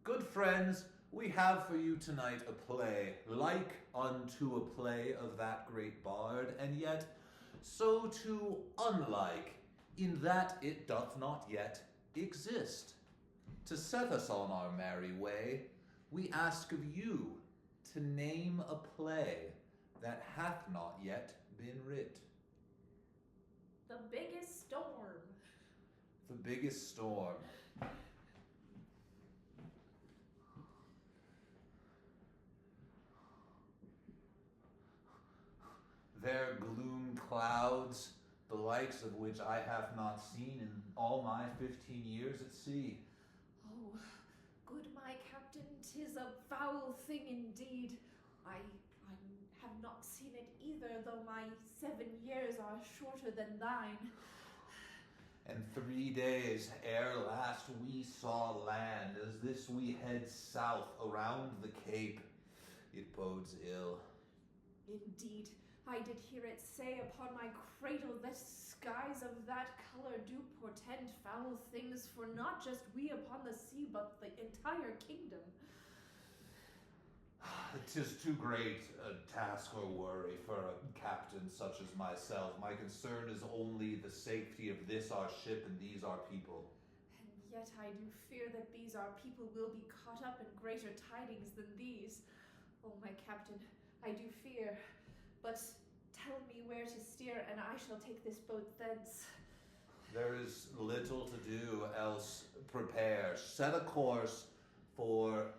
Good friends, we have for you tonight a play, like unto a play of that great bard, and yet so too unlike, in that it doth not yet exist. To set us on our merry way, we ask of you to name a play that hath not yet been writ. The Biggest Storm. The Biggest Storm. There gloom clouds, the likes of which I have not seen in all my 15 years at sea. Oh, good my captain, 'tis a foul thing indeed. I have not seen it either, though my 7 years are shorter than thine. And 3 days ere last we saw land, as this we head south around the Cape. It bodes ill. Indeed, I did hear it say upon my cradle that skies of that color do portend foul things for not just we upon the sea, but the entire kingdom. 'Tis too great a task or worry for a captain such as myself. My concern is only the safety of this our ship and these our people. And yet I do fear that these our people will be caught up in greater tidings than these. Oh, my captain, I do fear. But tell me where to steer, and I shall take this boat thence. There is little to do, else prepare. Set a course for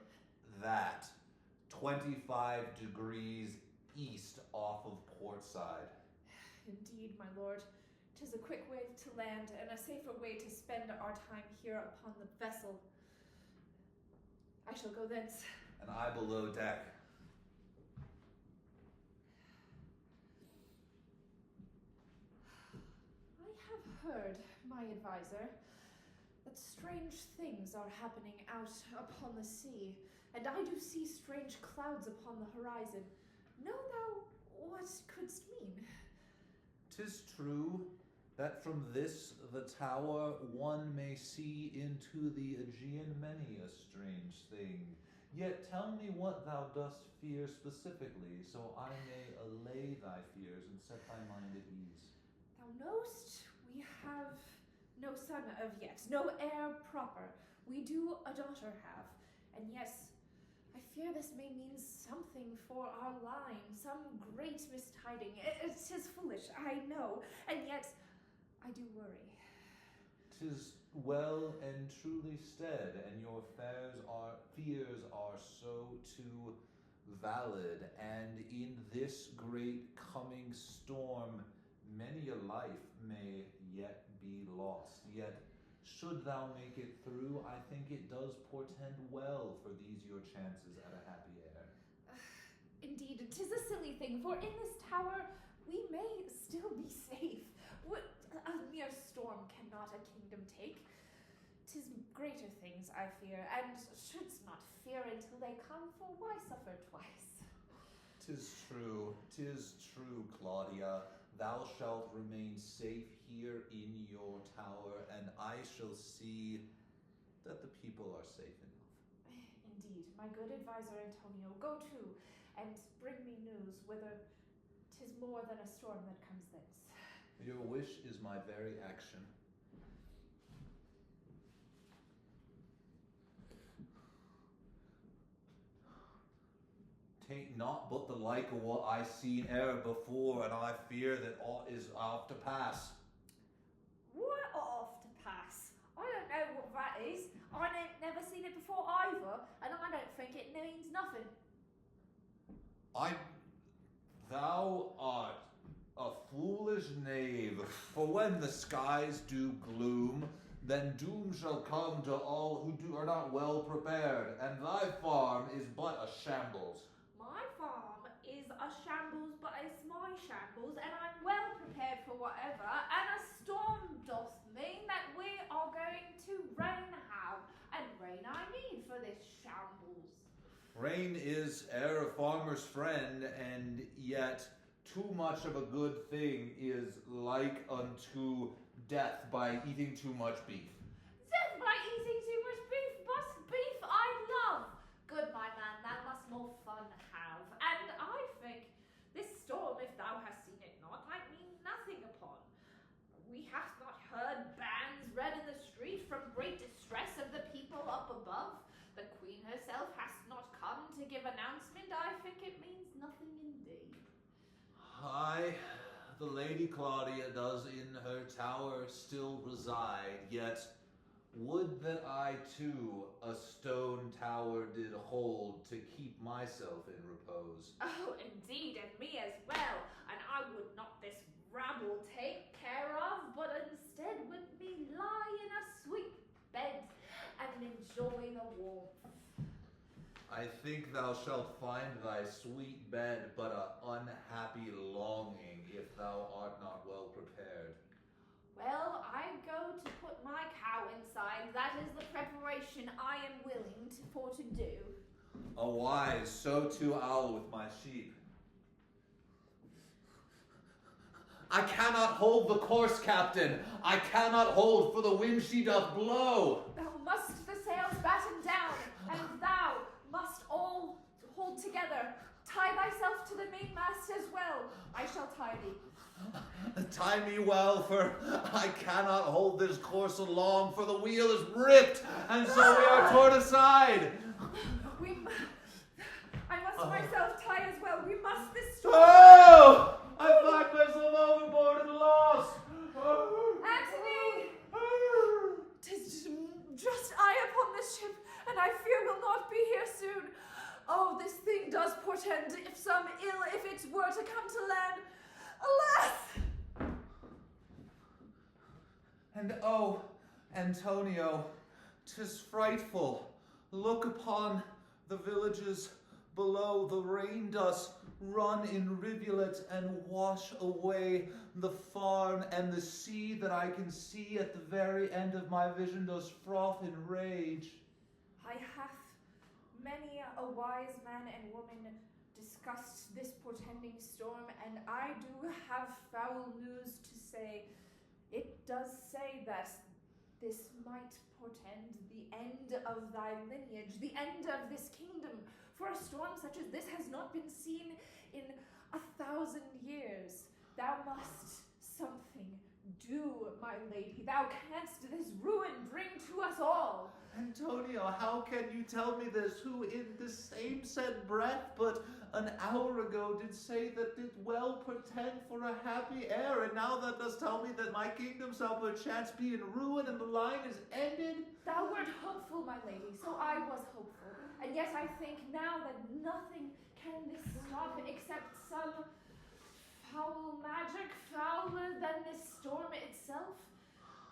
that. 25 degrees east off of port side. Indeed, my lord. 'Tis a quick way to land, and a safer way to spend our time here upon the vessel. I shall go thence. And I below deck. I have heard, my advisor, that strange things are happening out upon the sea, and I do see strange clouds upon the horizon. Know thou what couldst mean? 'Tis true that from this the tower one may see into the Aegean many a strange thing. Yet tell me what thou dost fear specifically, so I may allay thy fears and set thy mind at ease. Thou knowst we have no son of yet, no heir proper. We do a daughter have, and yes, I fear this may mean something for our line, some great mistiding. It is foolish, I know, and yet I do worry. 'Tis well and truly said, and your fears are so too valid, and in this great coming storm many a life may yet be lost. Yet should thou make it through, I think it does portend well for these your chances at a happy heir. Indeed, 'tis a silly thing, for in this tower we may still be safe. What a mere storm cannot a kingdom take. 'Tis greater things I fear, and shouldst not fear until they come, for why suffer twice? 'Tis true, Claudia. Thou shalt remain safe here in your tower, and I shall see that the people are safe enough. Indeed, my good advisor Antonio, go to, and bring me news whether 'tis more than a storm that comes thence. Your wish is my very action. Tain't naught but the like of what I seen ere before, and I fear that aught is off to pass. What off to pass? I don't know what that is. I ain't never seen it before either, and I don't think it means nothing. Thou art a foolish knave, for when the skies do gloom, then doom shall come to all who are not well prepared, and thy farm is but a shambles. My farm is a shambles, but it's my shambles, and I'm well prepared for whatever, and a storm doth mean that we are going to rain how, and rain I need for this shambles. Rain is e'er a farmer's friend, and yet too much of a good thing is like unto death by eating too much beef. Death by eating too much beef, but beef I Aye, the Lady Claudia does in her tower still reside, yet would that I too a stone tower did hold to keep myself in repose. Oh, indeed, and me as well. And I would not this rabble take care of, but instead would me lie in a sweet bed and enjoy the warmth. I think thou shalt find thy sweet bed but a unhappy longing if thou art not well prepared. Well, I go to put my cow inside. That is the preparation I am willing for to do. A wise, so too I'll with my sheep. I cannot hold the course, Captain. I cannot hold, for the wind she doth blow. Thou must the sails batten down, and thou must all hold together. Tie thyself to the mainmast as well. I shall tie thee. Tie me well, for I cannot hold this course along, for the wheel is ripped, and so we are torn aside. I must myself tie as well. We must this storm. Oh! I find myself overboard and lost. Antony! 'Tis just I upon this ship, and I fear will not be here soon. Oh, this thing does portend if some ill, if it were to come to land. Alas! And oh, Antonio, 'tis frightful. Look upon the villages below. The rain does run in rivulet and wash away the farm, and the sea that I can see at the very end of my vision does froth in rage. I hath many a wise man and woman discussed this portending storm, and I do have foul news to say. It does say that this might portend the end of thy lineage, the end of this kingdom, for a storm such as this has not been seen in 1,000 years. Thou must something do, my lady. Thou canst this ruin bring to us all. Antonio, how can you tell me this, who in the same said breath but an hour ago did say that it well portend for a happy heir, and now thou dost tell me that my kingdom shall perchance be in ruin and the line is ended? Thou wert hopeful, my lady, so I was hopeful. And yet I think now that nothing can this stop except some foul magic, fouler than this storm itself.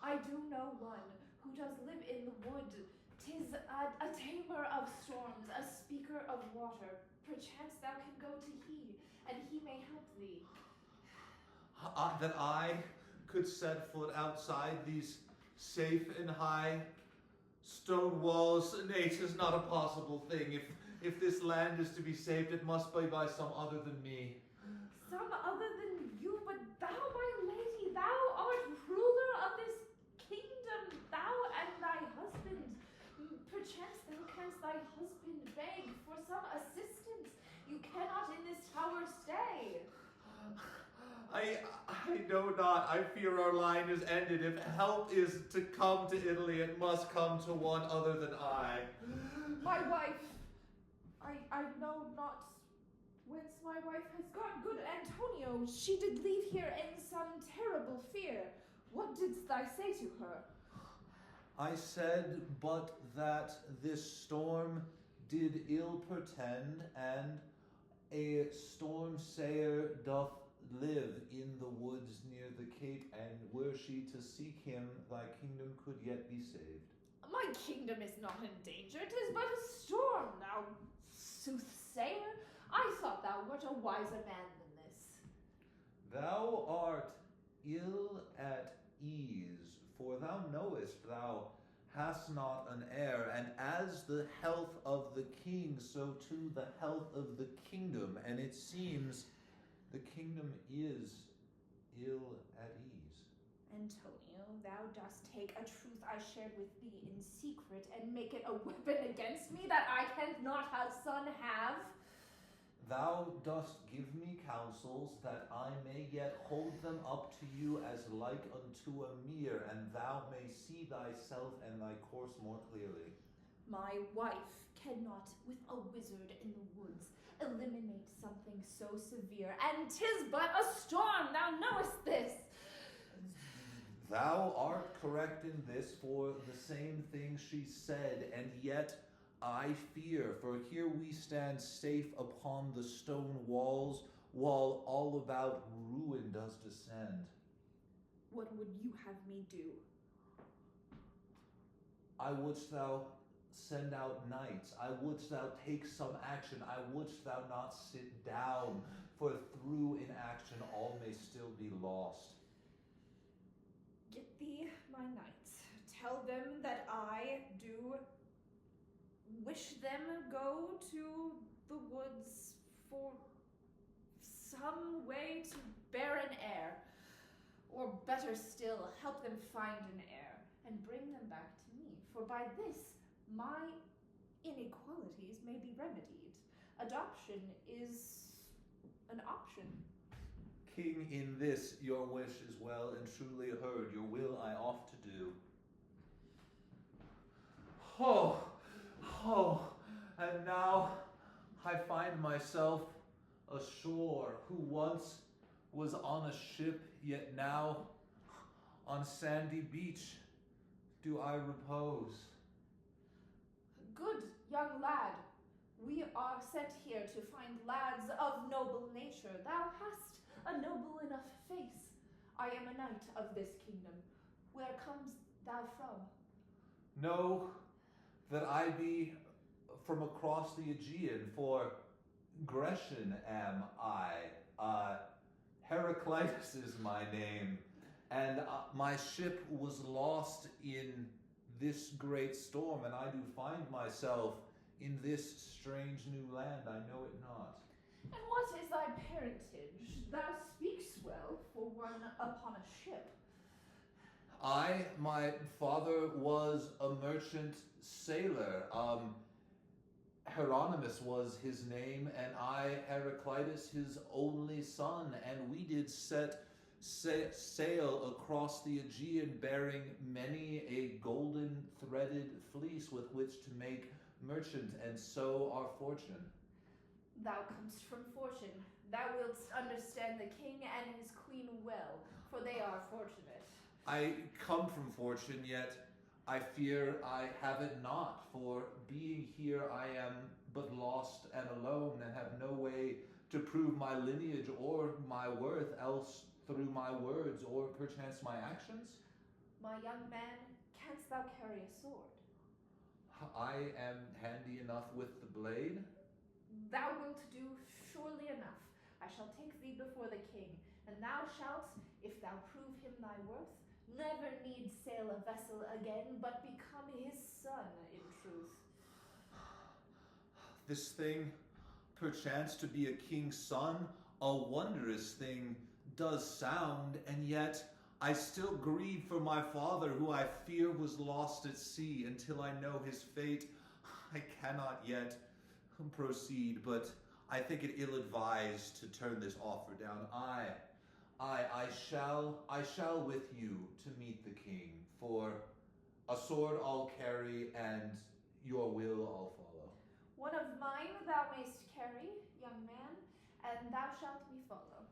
I do know one who does live in the wood. 'Tis a tamer of storms, a speaker of water. Perchance thou can go to he, and he may help thee. That I could set foot outside these safe and high stone walls? Nay, 'tis not a possible thing. If this land is to be saved, it must be by some other than me. Some other than you, but thou, my lady, thou art ruler of this kingdom, thou and thy husband. Perchance thou canst thy husband beg for some assistance. You cannot in this tower stay. I know not. I fear our line is ended. If help is to come to Italy, it must come to one other than I. My wife, I know not whence my wife has got. Good Antonio, she did leave here in some terrible fear. What didst thou say to her? I said but that this storm did ill portend, and a storm sayer doth live in the woods near the cape, and were she to seek him, thy kingdom could yet be saved. My kingdom is not in danger. 'Tis but a storm, thou soothsayer. I thought thou wert a wiser man than this. Thou art ill at ease, for thou knowest thou hast not an heir, and as the health of the king, so too the health of the kingdom, and it seems the kingdom is ill at ease. Antonio, thou dost take a truth I shared with thee in secret and make it a weapon against me that I cannot a son have. Thou dost give me counsels that I may yet hold them up to you as like unto a mirror, and thou may see thyself and thy course more clearly. My wife cannot, with a wizard in the woods, eliminate something so severe, and 'tis but a storm, thou knowest this. Thou art correct in this, for the same thing she said, and yet I fear, for here we stand safe upon the stone walls, while all about ruin does descend. What would you have me do? I wouldst thou send out knights, I wouldst thou take some action, I wouldst thou not sit down, for through inaction all may still be lost. Get thee my knights. Tell them that I do wish them go to the woods for some way to bear an heir. Or better still, help them find an heir and bring them back to me. For by this, my inequalities may be remedied. Adoption is an option. King, in this your wish is well and truly heard. Your will I oft to do. And now I find myself ashore, who once was on a ship, yet now on sandy beach do I repose. Good young lad, we are sent here to find lads of noble nature. Thou hast a noble enough face. I am a knight of this kingdom. Where comes thou from? Know that I be from across the Aegean, for Grecian am I. Heraclitus is my name, and my ship was lost in this great storm, and I do find myself in this strange new land, I know it not. And what is thy parentage? Thou speakst well for one upon a ship. My father was a merchant sailor. Hieronymus was his name, and I, Heraclitus, his only son, and we did set sail across the Aegean, bearing many a golden threaded fleece with which to make merchant and sow our fortune. Thou comest from fortune. Thou wilt understand the king and his queen well, for they are fortunate. I come from fortune, yet I fear I have it not, for being here I am but lost and alone, and have no way to prove my lineage or my worth, else through my words or perchance my actions. My young man, canst thou carry a sword? I am handy enough with the blade. Thou wilt do surely enough. I shall take thee before the king, and thou shalt, if thou prove him thy worth, never need sail a vessel again, but become his son, in truth. This thing, perchance to be a king's son, a wondrous thing does sound, and yet I still grieve for my father, who I fear was lost at sea. Until I know his fate, I cannot yet proceed, but I think it ill-advised to turn this offer down. I shall with you to meet the king, for a sword I'll carry, and your will I'll follow. One of mine thou mayst carry, young man, and thou shalt me follow.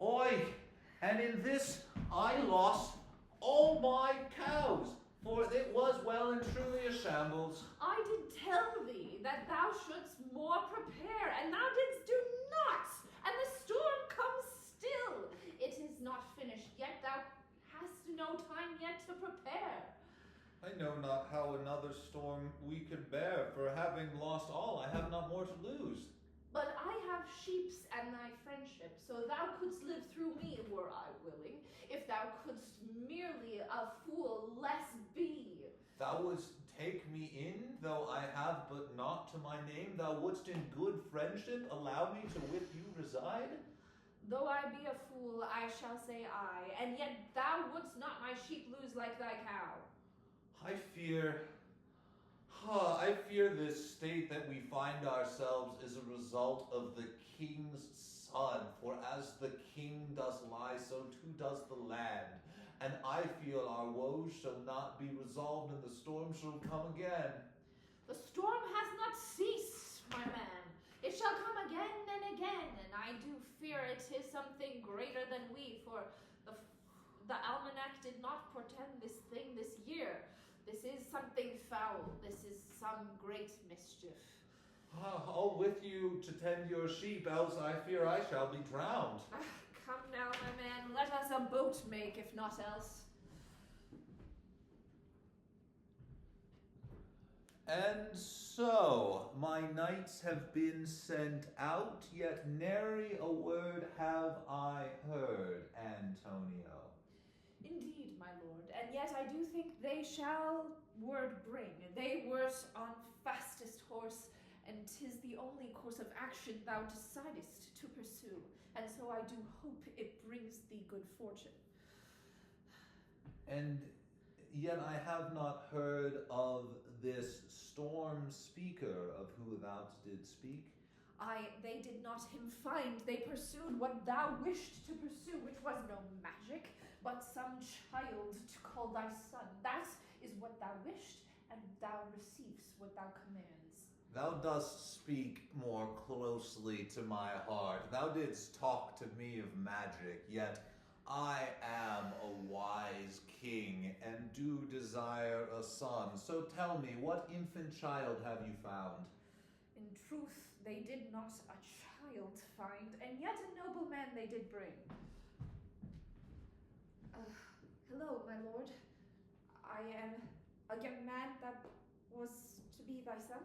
Oi! And in this I lost all my cows, for it was well and truly a shambles. I did tell thee that thou shouldst more prepare, and thou didst do not, and the storm comes still. It is not finished yet, thou hast no time yet to prepare. I know not how another storm we could bear, for having lost all, I have not more to lose. But I have sheeps and thy friendship, so thou couldst live through me, were I willing, if thou couldst merely a fool less be. Thou wouldst take me in, though I have but naught to my name. Thou wouldst in good friendship allow me to with you reside. Though I be a fool, I shall say aye, and yet thou wouldst not my sheep lose like thy cow. I fear this state that we find ourselves is a result of the king's son. For as the king does lie, so too does the land. and I feel our woes shall not be resolved, and the storm shall come again. The storm has not ceased, my man. It shall come again and again, and I do fear it is something greater than we, for the almanac did not portend this thing this year. This is something foul. This is some great mischief. I'll with you to tend your sheep, else I fear I shall be drowned. Come now, my man, let us a boat make, if not else. And so, my knights have been sent out, yet nary a word have I heard, Antonio. Indeed, my lord, and yet I do think they shall word bring. They wert on fastest horse, and 'tis the only course of action thou decidest to pursue, and so I do hope it brings thee good fortune. And yet I have not heard of this storm speaker of who thou didst speak. They did not him find. They pursued what thou wished to pursue, which was no magic, but some child to call thy son. That is what thou wished, and thou receivest what thou commands. Thou dost speak more closely to my heart. Thou didst talk to me of magic, yet I am a wise king and do desire a son. So tell me, what infant child have you found? In truth, they did not a child find, and yet a noble man they did bring. Hello, my lord. I am a young man that was to be thy son.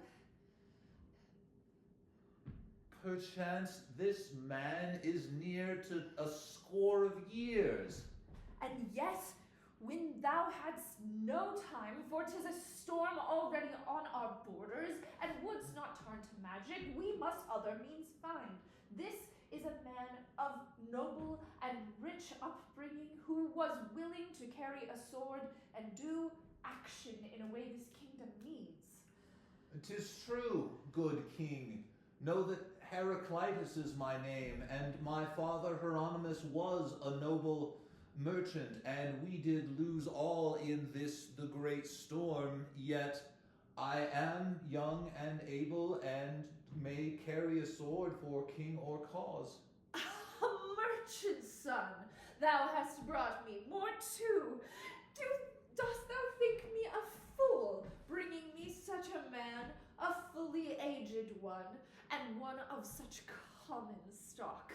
Perchance this man is near to a score of years. And yet, when thou hadst no time, for 'tis a storm already on our borders, and wouldst not turn to magic, we must other means find. This is a man of noble and rich upbringing, who was willing to carry a sword and do action in a way this kingdom needs. 'Tis true, good king. Know that Heraclitus is my name, and my father Hieronymus was a noble merchant, and we did lose all in this the great storm, yet I am young and able, and may carry a sword for king or cause. A merchant's son thou hast brought me, more too. Dost thou think me a fool, bringing me such a man, a fully aged one, and one of such common stock?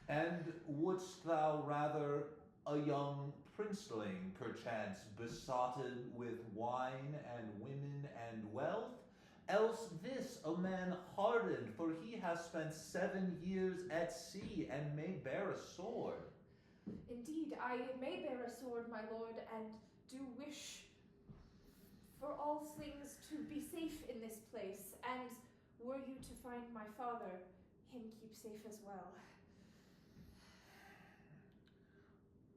And wouldst thou rather a young princeling, perchance, besotted with wine and women and wealth? Else this a man hardened, for he has spent 7 years at sea, and may bear a sword. Indeed, I may bear a sword, my lord, and do wish for all things to be safe in this place, and were you to find my father, him keep safe as well.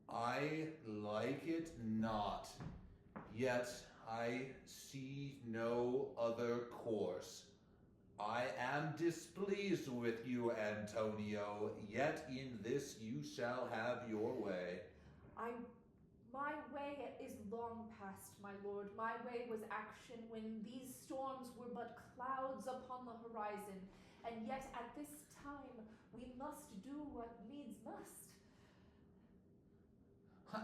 I like it not, yet I see no other course. I am displeased with you, Antonio, yet in this you shall have your way. My way is long past, my lord. My way was action when these storms were but clouds upon the horizon, and yet at this time we must do what needs must.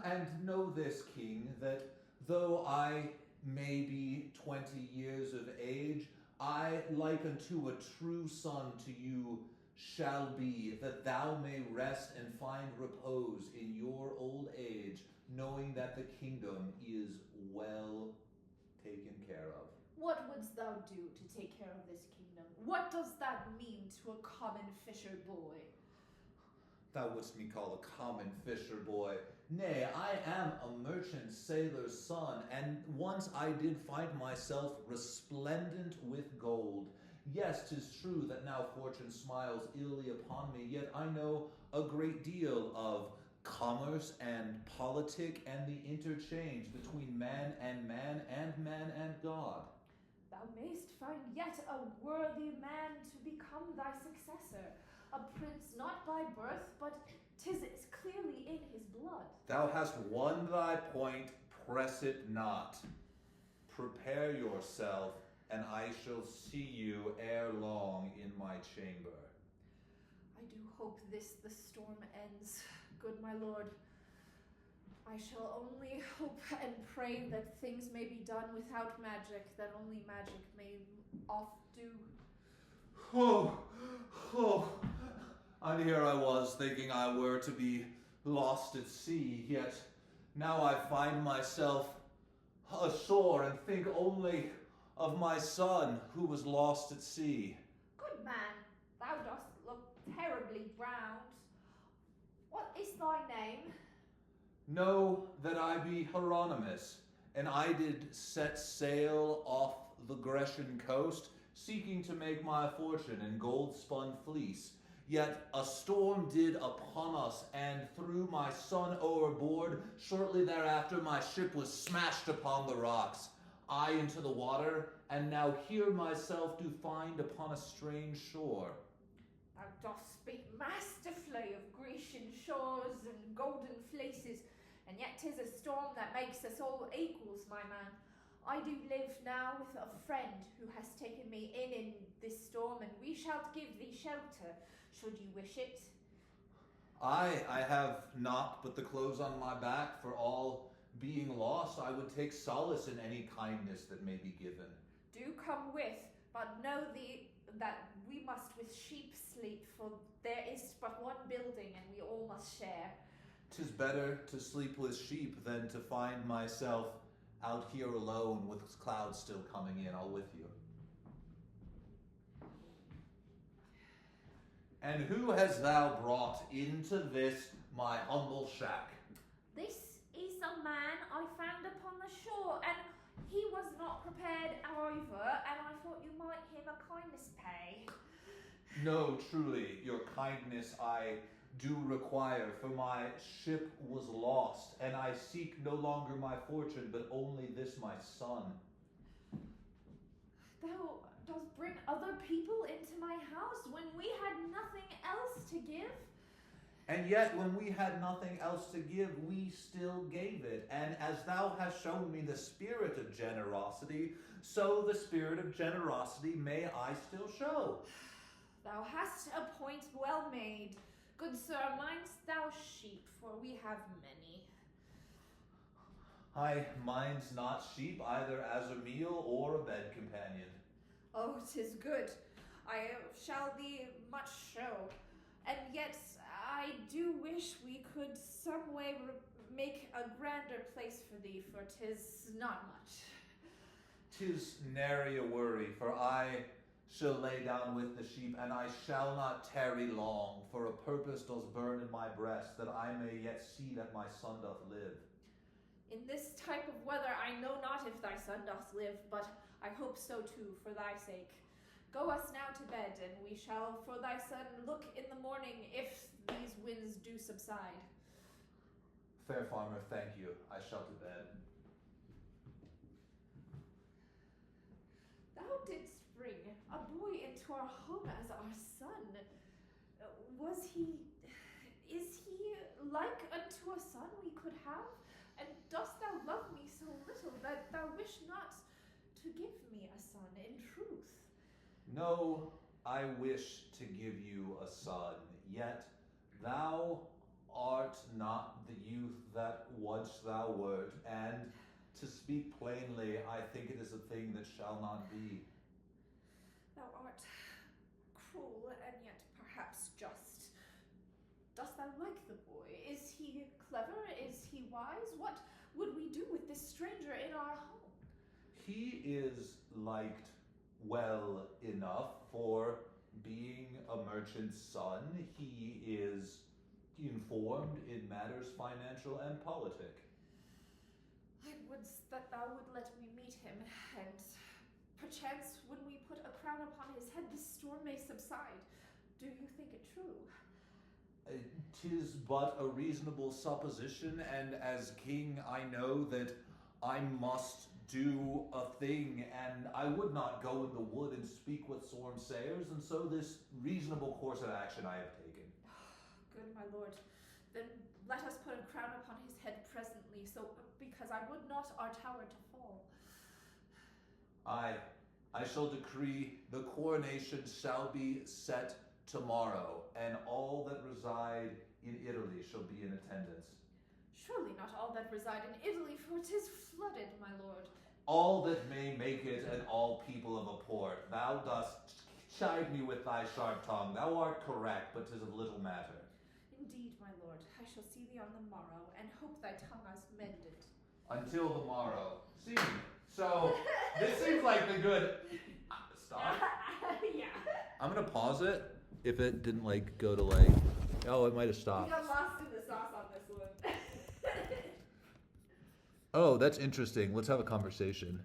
And know this, king, that though I may be 20 years of age, I, like unto a true son to you, shall be, that thou may rest and find repose in your old age, knowing that the kingdom is well taken care of. What wouldst thou do to take care of this kingdom? What does that mean to a common fisher boy? Thou wouldst me call a common fisher boy. Nay, I am a merchant sailor's son, and once I did find myself resplendent with gold. Yes, 'tis true that now fortune smiles illy upon me, yet I know a great deal of commerce and politic and the interchange between man and man and God. Thou mayst find yet a worthy man to become thy successor, a prince not by birth, but 'tis clearly in his blood. Thou hast won thy point, press it not. Prepare yourself, and I shall see you ere long in my chamber. I do hope the storm ends, good my lord. I shall only hope and pray that things may be done without magic, that only magic may oft do. Oh, and here I was thinking I were to be lost at sea, yet now I find myself ashore and think only of my son who was lost at sea. Good man, thou dost look terribly browned. What is thy name? Know that I be Hieronymus, and I did set sail off the Grecian coast, seeking to make my fortune in gold-spun fleece. Yet a storm did upon us, and threw my son overboard. Shortly thereafter my ship was smashed upon the rocks, I into the water, and now here myself do find upon a strange shore. Thou dost speak masterfully of Grecian shores and golden fleeces, and yet 'tis a storm that makes us all equals, my man. I do live now with a friend who has taken me in this storm, and we shall give thee shelter, should you wish it. I have naught but the clothes on my back. For all being lost, I would take solace in any kindness that may be given. Do come with, but know thee that we must with sheep sleep, for there is but one building, and we all must share. 'Tis better to sleep with sheep than to find myself out here alone with clouds still coming in. I'll with you. And who hast thou brought into this my humble shack? This is a man I found upon the shore, and he was not prepared over, and I thought you might him a kindness pay. No, truly, your kindness I do require, for my ship was lost, and I seek no longer my fortune, but only this my son. Thou dost bring other people into my house when we had nothing else to give? And yet, when we had nothing else to give, we still gave it. And as thou hast shown me the spirit of generosity, so the spirit of generosity may I still show. Thou hast a point well made. Good sir, mindst thou sheep, for we have many. I minds not sheep either as a meal or a bed companion. Oh, 'tis good. I shall thee much show. And yet I do wish we could some way make a grander place for thee, for 'tis not much. 'Tis nary a worry, for I shall lay down with the sheep, and I shall not tarry long, for a purpose does burn in my breast, that I may yet see that my son doth live. In this type of weather I know not if thy son doth live, but I hope so too, for thy sake. Go us now to bed, and we shall for thy son look in the morning if these winds do subside. Fair farmer, thank you. I shall to bed. Thou didst bring a boy into our home as our son. Is he like unto a son we could have? And dost thou love me so little that thou wish not to give me a son in truth? No, I wish to give you a son, yet thou art not the youth that once thou wert, and to speak plainly, I think it is a thing that shall not be. Thou art cruel, and yet perhaps just. Dost thou like the boy? Is he clever? Is he wise? What would we do with this stranger in our home? He is liked well enough for being a merchant's son. He is informed in matters financial and politic. I would that thou would let me meet him, and perchance when we put a crown upon his head, this storm may subside. Do you think it true? 'Tis but a reasonable supposition, and as king I know that I must do a thing, and I would not go in the wood and speak with Sormsayers, and so this reasonable course of action I have taken. Good, my lord. Then let us put a crown upon his head presently, because I would not our tower to fall. I shall decree the coronation shall be set tomorrow, and all that reside in Italy shall be in attendance. Surely not all that reside in Italy, for 'tis flooded, my lord. All that may make it, and all people of a port. Thou dost chide me with thy sharp tongue. Thou art correct, but 'tis of little matter. Indeed, my lord, I shall see thee on the morrow, and hope thy tongue is mended. Until the morrow. See, so this seems like the good. Stop. Yeah. I'm gonna pause it if it didn't go to Oh, it might have We stopped. got lost in the sauce on this one. Oh, that's interesting. Let's have a conversation.